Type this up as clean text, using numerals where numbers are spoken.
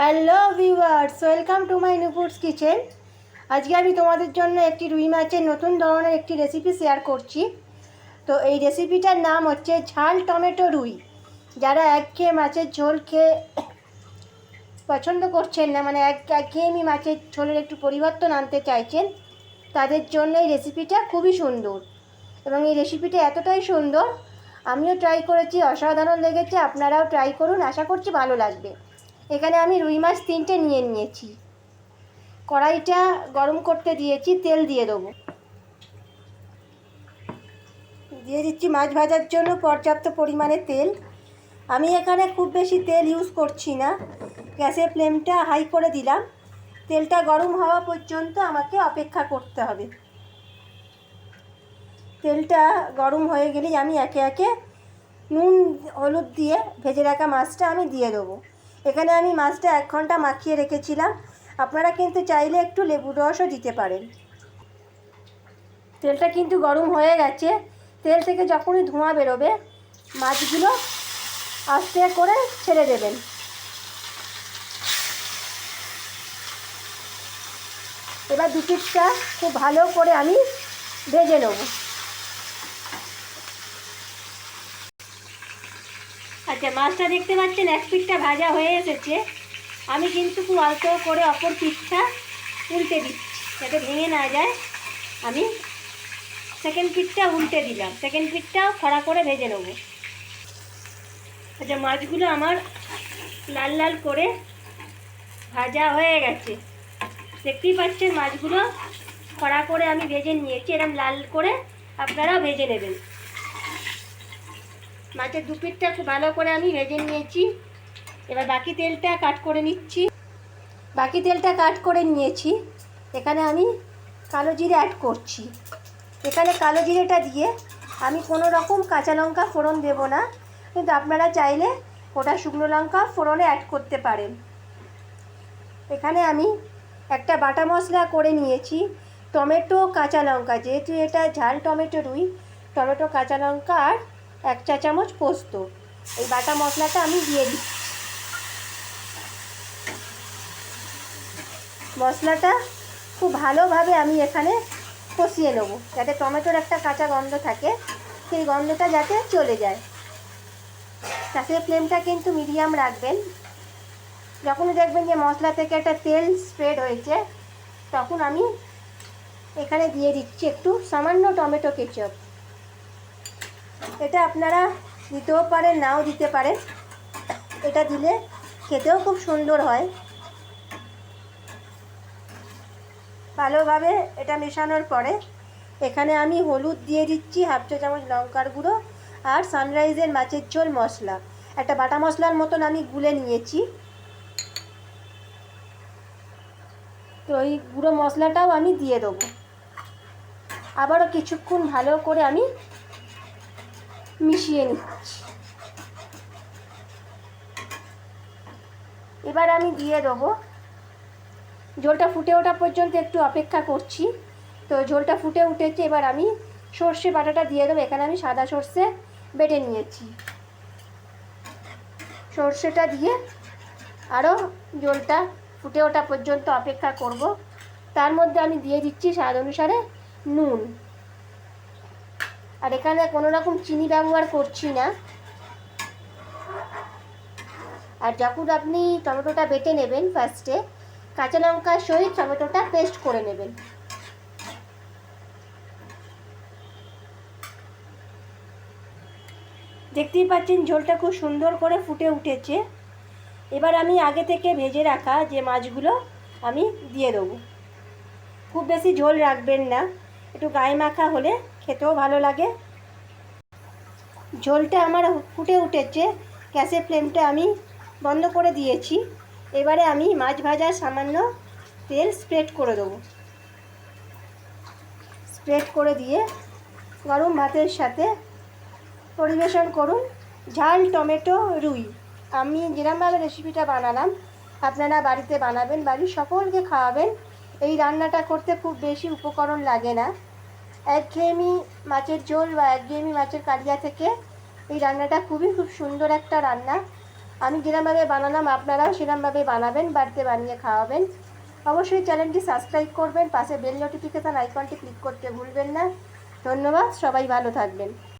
Hello viewers, welcome to my Nupur's kitchen. আজকে আমি তোমাদের জন্য একটি রুই মাছের নতুন ধরনের একটি রেসিপি শেয়ার করছি। তো এই রেসিপিটার নাম হচ্ছে ঝাল টমেটো রুই। যারা একঘেয়ে মাছের ঝোল খেয়ে পছন্দ করছেন না, মানে একঘেয়েমি মাছের ঝোলের একটু পরিবর্তন আনতে চাইছেন, তাদের জন্য এই রেসিপিটা খুবই সুন্দর। এবং এই রেসিপিটা এতটাই সুন্দর, আমিও ট্রাই করেছি, অসাধারণ লেগেছে। আপনারাও ট্রাই করুন, আশা করছি ভালো লাগবে। এখানে আমি রুই মাছ 3টে নিয়ে নিয়েছি। কড়াইটা গরম করতে দিয়েছি, তেল দিয়ে দেবো। দিয়ে দিচ্ছি মাছ ভাজার জন্য পর্যাপ্ত পরিমাণে তেল। আমি এখানে খুব বেশি তেল ইউজ করছি না, গ্যাসের ফ্লেমটা হাই করে দিলাম। তেলটা গরম হওয়া পর্যন্ত আমাকে অপেক্ষা করতে হবে। তেলটা গরম হয়ে গেলেই আমি একে একে নুন হলুদ দিয়ে ভেজে রাখা মাছটা আমি দিয়ে দেবো। এখানে আমি মাছটা 1 ঘন্টা মাখিয়ে রেখেছিলাম। আপনারা কিন্তু চাইলে একটু লেবুর রসও দিতে পারেন। তেলটা কিন্তু গরম হয়ে গেছে। তেল থেকে যখনই ধোঁয়া বেরোবে, মাছগুলো আস্তে করে ছেড়ে দেবেন। এবার দুপিঠটা খুব ভালো করে আমি ভেজে নেব। আচ্ছা, মাছটা দেখতে পাচ্ছেন এক পিঠটা ভাজা হয়ে এসেছে। আমি কিন্তু খুব অল্প করে অপর পিঠটা উল্টে দিচ্ছি যাতে ভেঙে না যায়। আমি সেকেন্ড পিঠটা উল্টে দিলাম, সেকেন্ড পিঠটাও খড়া করে ভেজে নেব। আচ্ছা, মাছগুলো আমার লাল লাল করে ভাজা হয়ে গেছে। দেখতেই পাচ্ছেন মাছগুলো খড়া করে আমি ভেজে নিয়েছি। এরকম লাল করে আপনারাও ভেজে নেবেন। মাছের দুপিঠটা খুব ভালো করে আমি ভেজে নিয়েছি। এবার বাকি তেলটা কাট করে নিয়েছি। এখানে আমি কালো জিরে অ্যাড করছি। এখানে কালো জিরেটা দিয়ে আমি কোনো রকম কাঁচা লঙ্কা ফোড়ন দেব না, কিন্তু আপনারা চাইলে গোটা শুকনো লঙ্কা ফোড়নে অ্যাড করতে পারেন। এখানে আমি একটা বাটা মশলা করে নিয়েছি। টমেটো, কাঁচা লঙ্কা, যেহেতু এটা ঝাল টমেটো রুই, টমেটো, কাঁচা লঙ্কা আর 1 চা চামচ পোস্ত, এই বাটা মশলাটা আমি দিয়ে দিচ্ছি। মশলাটা খুব ভালোভাবে আমি এখানে কষিয়ে নেব, যাতে টমেটোর একটা কাঁচা গন্ধ থাকে, সেই গন্ধটা যাতে চলে যায়। গ্যাসের ফ্লেমটা কিন্তু মিডিয়াম রাখবেন। যখনই দেখবেন যে মশলা থেকে একটা তেল স্প্রেড হয়েছে, তখন আমি এখানে দিয়ে দিচ্ছি একটু সামান্য টমেটো কেচাপ। এটা আপনারা দিতেও পারেন, নাও দিতে পারেন। এটা দিলে খেতেও খুব সুন্দর হয়। ভালোভাবে এটা মেশানোর পরে এখানে আমি হলুদ দিয়ে দিচ্ছি, 1/2 চা চামচ লঙ্কার গুঁড়ো, আর সানরাইজের মাছের ঝোল মশলা, একটা বাটা মশলার মতন আমি গুলে নিয়েছি। তো এই গুঁড়ো মশলাটাও আমি দিয়ে দেবো। আবারও কিছুক্ষণ ভালো করে আমি মিশিয়ে নিচ্ছি। এবার আমি দিয়ে দেবো, ঝোলটা ফুটে ওঠা পর্যন্ত একটু অপেক্ষা করছি। তো ঝোলটা ফুটে উঠেছে, এবার আমি সর্ষে বাটাটা দিয়ে দেবো। এখানে আমি সাদা সর্ষে বেটে নিয়েছি। সর্ষেটা দিয়ে আরও ঝোলটা ফুটে ওঠা পর্যন্ত অপেক্ষা করব। তার মধ্যে আমি দিয়ে দিচ্ছি স্বাদ অনুসারে নুন। আর এখানে কোনো রকম চিনি ব্যবহার করছি না। আর যখন আপনি টমেটোটা বেটে নেবেন, ফার্স্টে কাঁচা লঙ্কার সহিত টমেটোটা পেস্ট করে নেবেন। দেখতেই পাচ্ছেন ঝোলটা খুব সুন্দর করে ফুটে উঠেছে। এবার আমি আগে থেকে ভেজে রাখা যে মাছগুলো আমি দিয়ে দেবো। খুব বেশি ঝোল রাখবেন না, একটু গায়ে মাখা হলে খেতেও ভালো লাগে। ঝোলটা আমার ফুটে উঠেছে, গ্যাসের ফ্লেমটা আমি বন্ধ করে দিয়েছি। এবারে আমি মাছ ভাজার সামান্য তেল স্প্রেড করে দেবো। স্প্রেড করে দিয়ে গরম ভাতের সাথে পরিবেশন করুন ঝাল টমেটো রুই। আমি যেরকমভাবে রেসিপিটা বানালাম, আপনারা বাড়িতে বানাবেন, বাড়ির সকলকে খাওয়াবেন। এই রান্নাটা করতে খুব বেশি উপকরণ লাগে না। একঘেয়েমি মাছের ঝোল বা একঘেয়েমি মাছের কালিয়া থেকে এই রান্নাটা খুব সুন্দর একটা রান্না। আমি যেরকমভাবে বানালাম আপনারাও সেরকমভাবে বানাবেন, বাড়িতে বানিয়ে খাওয়াবেন। অবশ্যই চ্যানেলটি সাবস্ক্রাইব করবেন, পাশে বেল নোটিফিকেশান আইকনটি ক্লিক করতে ভুলবেন না। ধন্যবাদ, সবাই ভালো থাকবেন।